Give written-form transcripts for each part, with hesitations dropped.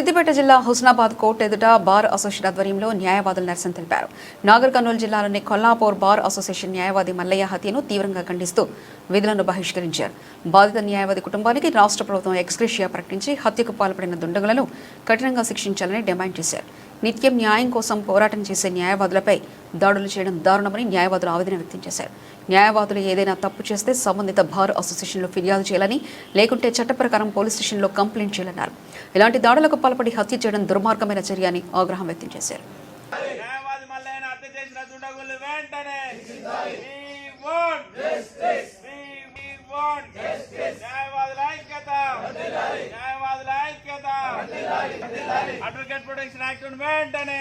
సిద్దిపేట జిల్లా హుస్నాబాద్ కోర్టు ఎదుట bar association ఆధ్వర్యంలో న్యాయవాదులు నిరసన తెలిపారు. నాగర్ కర్నూలు జిల్లాలోని కొల్లాపూర్ బార్ అసోసియేషన్ న్యాయవాది మల్లయ్య హత్యను తీవ్రంగా ఖండిస్తూ విధులను బహిష్కరించారు. బాధిత న్యాయవాది కుటుంబానికి రాష్ట్ర ప్రభుత్వం ఎక్స్గ్రేషియా ప్రకటించి హత్యకు పాల్పడిన దుండగులను కఠినంగా శిక్షించాలని డిమాండ్ చేశారు. నిత్యం న్యాయం కోసం పోరాటం చేసే న్యాయవాదులపై దాడులు చేయడం దారుణమని న్యాయవాదులు ఆవేదన వ్యక్తం చేశారు. న్యాయవాదులు ఏదైనా తప్పు చేస్తే సంబంధిత బార్ అసోసియేషన్లో ఫిర్యాదు చేయాలని, లేకుంటే చట్ట ప్రకారం పోలీస్ స్టేషన్లో కంప్లైంట్ చేయాలన్నారు. ఇలాంటి దాడులకు పాల్పడి హత్య చేయడం దుర్మార్గమైన చర్య అని ఆగ్రహం వ్యక్తం చేశారు. అడ్వకేట్ ప్రొటెక్షన్ యాక్ట్ వెంటనే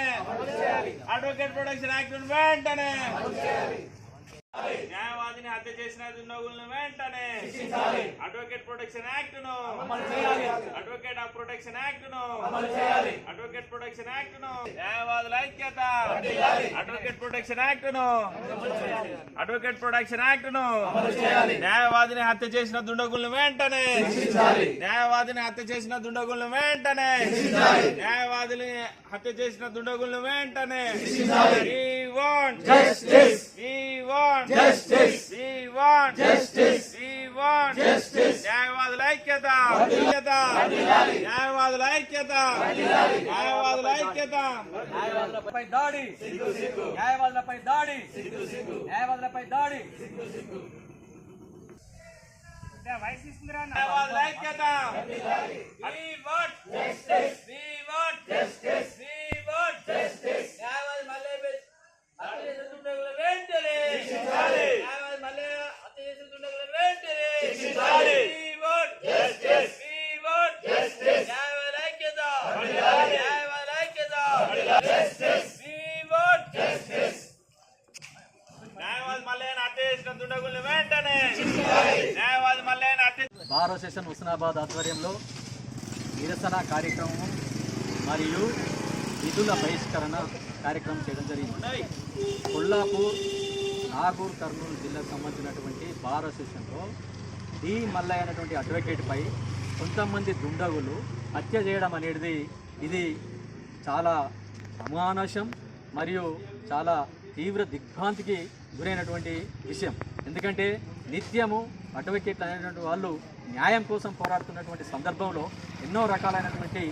అడ్వకేట్ ప్రొటెక్షన్ యాక్ట్ వెంటనే న్యాయవాదిని హత్య చేసిన దుండగులను వెంటనే అడ్వకేట్ ప్రొటెక్షన్ యాక్ట్ ను అడ్వకేట్ ప్రొటెక్షన్ యాక్ట్ ను అడ్వకేట్ ప్రొటెక్షన్ యాక్ట్ ను న్యాయవాదుల ఐక్యత అడ్వకేట్ ప్రొటెక్షన్ యాక్ట్ ను అడ్వకేట్ ప్రొటెక్షన్ యాక్ట్ ను న్యాయవాదిని హత్య చేసిన దుండగులను వెంటనే న్యాయవాదిని హత్య చేసిన దుండగులను వెంటనే న్యాయవాదిని హత్య చేసిన దుండగులను వెంటనే We want justice. We want justice. We want justice. We want justice. న్యాయవాదుల ఐక్యత న్యాయవాదుల ఐక్యత న్యాయవాదుల ఐక్యత న్యాయవాదులపై దాడి న్యాయవాదులపై దాడి న్యాయవాదులపై దాడి న్యాయవాదుల ఐక్యత We want justice. We want justice. We want justice. న్యాయవాది మల్లయ్య హత్య చేసిన దుండగులను వెంటనే శిక్షించాలి. న్యాయవాది మల్లయ్య హత్య చేసిన దుండగులను వెంటనే శిక్షించాలి. We want justice. We want justice. న్యాయవాదుల ఐక్యత న్యాయవాదుల ఐక్యత justice. We want justice. న్యాయవాది మల్లయ్యను హత్య చేసిన దుండగులను వెంటనే న్యాయవాది మల్లయ్యను హత్య బార్ అసోసియేషన్ హుస్నాబాద్ ఆధ్వర్యంలో నిరసన కార్యక్రమం మరియు విధుల బహిష్కరణ కార్యక్రమం చేయడం జరిగింది. కొల్లాపూర్ నాగూర్ కర్నూలు జిల్లాకు సంబంధించినటువంటి బార్ అసోసియేషన్లో డి మల్లయ్య అనేటువంటి అడ్వకేట్పై కొంతమంది దుండగులు హత్య చేయడం అనేది ఇది చాలా అమానుషం మరియు చాలా తీవ్ర దిగ్భ్రాంతికి గురైనటువంటి విషయం. ఎందుకంటే నిత్యము అడ్వకేట్లు అనేటువంటి వాళ్ళు న్యాయం కోసం పోరాడుతున్నటువంటి సందర్భంలో ఎన్నో రకాలైనటువంటి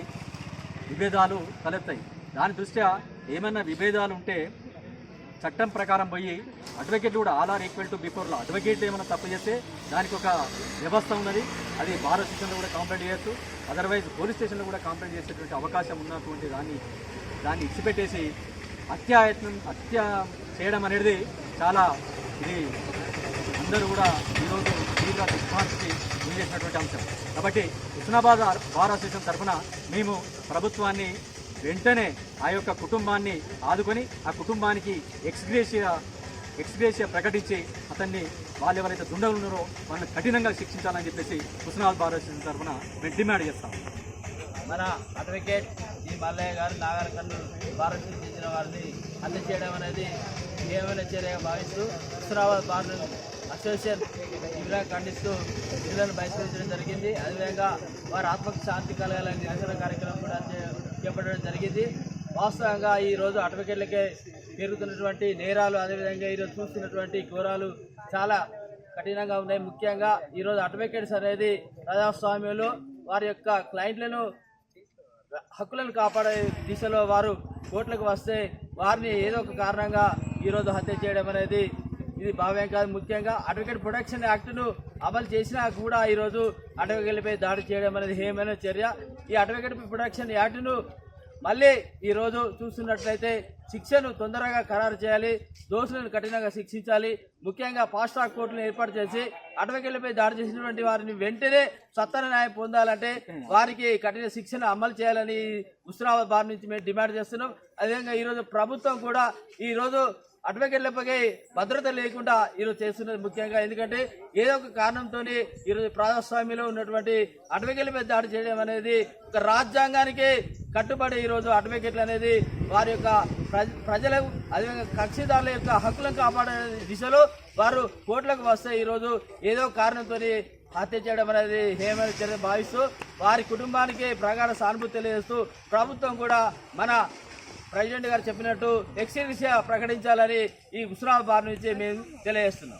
విభేదాలు తలెత్తాయి. దాని దృష్ట్యా ఏమైనా విభేదాలు ఉంటే చట్టం ప్రకారం పోయి అడ్వకేట్లు కూడా all are equal to before law. Advocate ఏమైనా తప్పు చేస్తే దానికి ఒక వ్యవస్థ ఉన్నది. అది బార్ అసోసియేషన్లో కూడా కంప్లైంట్ చేయొచ్చు, అదర్వైజ్ పోలీస్ స్టేషన్లో కూడా కంప్లైంట్ చేసేటువంటి అవకాశం ఉన్నటువంటి దాన్ని ఇచ్చిపెట్టేసి హత్య చేయడం అనేది చాలా ఇది అందరూ కూడా ఈరోజు తీవ్ర దిగ్భ్రాంతికి గురి చేసినటువంటి అంశం. కాబట్టి హుస్నాబాద్ బార్ అసోసియేషన్ తరఫున మేము ప్రభుత్వాన్ని వెంటనే ఆ యొక్క కుటుంబాన్ని ఆదుకొని ఆ కుటుంబానికి ఎక్స్గ్రేషియా ప్రకటించి అతన్ని వాళ్ళు ఎవరైతే దుండగులు ఉన్నారో వాళ్ళని కఠినంగా శిక్షించాలని చెప్పేసి హుస్నాబాద్ బార్ అసోసియేషన్ తరఫున మేము డిమాండ్ చేస్తాం. మన అడ్వకేట్ ఈ మల్లయ్య గారు నాగర్ కర్నూలు బార్ అసోసియేషన్ చెందిన వారిని హత్య చేయడం అనేది ఏమైనా చర్యగా భావిస్తూ హుస్నాబాద్ బార్ అసోసియేషన్ తీవ్రంగా ఖండిస్తూ విధులను బహిష్కరించడం జరిగింది. అదేవిధంగా వారి ఆత్మకు శాంతి కలగాలని నిరసన కార్యక్రమం కూడా చేపట్టడం జరిగింది. వాస్తవంగా ఈరోజు అడ్వకేట్లకే పెరుగుతున్నటువంటి నేరాలు, అదేవిధంగా ఈరోజు చూస్తున్నటువంటి ఘోరాలు చాలా కఠినంగా ఉన్నాయి. ముఖ్యంగా ఈరోజు అడ్వకేట్స్ అనేది ప్రజాస్వామ్యంలో వారి యొక్క క్లయింట్లను హక్కులను కాపాడే దిశలో వారు కోర్టులకు వస్తే వారిని ఏదో ఒక కారణంగా ఈరోజు హత్య చేయడం అనేది ఇది భావ్యం కాదు. ముఖ్యంగా అడ్వకేట్ ప్రొటెక్షన్ యాక్ట్ను అమలు చేసినా కూడా ఈరోజు అడ్వకేట్లపై దాడి చేయడం అనేది హేయమైన చర్య. ఈ అడ్వకేట్ ప్రొటెక్షన్ యాక్ట్ను మళ్ళీ ఈరోజు చూస్తున్నట్లయితే శిక్షను తొందరగా ఖరారు చేయాలి, దోషులను కఠినంగా శిక్షించాలి. ముఖ్యంగా ఫాస్ట్ ట్రాక్ కోర్టులను ఏర్పాటు చేసి అడ్వకేట్లపై దాడి చేసినటువంటి వారిని వెంటనే సత్వర న్యాయం పొందాలంటే వారికి కఠిన శిక్షను అమలు చేయాలని హుస్నాబాద్ బార్ నుంచి మేము డిమాండ్ చేస్తున్నాం. అదేవిధంగా ఈరోజు ప్రభుత్వం కూడా ఈరోజు అడ్వకేట్లపై భద్రత లేకుండా ఈరోజు చేస్తున్నది ముఖ్యంగా. ఎందుకంటే ఏదో ఒక కారణంతో ఈరోజు ప్రజాస్వామ్యంలో ఉన్నటువంటి అడ్వకేట్లపై దాడి చేయడం అనేది ఒక రాజ్యాంగానికి కట్టుబడి ఈరోజు అడ్వకేట్లు అనేది వారి యొక్క ప్రజల అదేవిధంగా కక్షిదారుల యొక్క హక్కులను కాపాడే దిశలో వారు కోర్టులకు వస్తే ఈరోజు ఏదో కారణంతో హత్య చేయడం అనేది హేమైన చర్య భావిస్తూ వారి కుటుంబానికి ప్రగాఢ సానుభూతి తెలియజేస్తూ ప్రభుత్వం కూడా మన ప్రెసిడెంట్ గారు చెప్పినట్టు ఎక్స్గ్రేషియా ప్రకటించాలని ఈ హుస్నాబాద్ బార్ నుంచి మేము తెలియజేస్తున్నాం.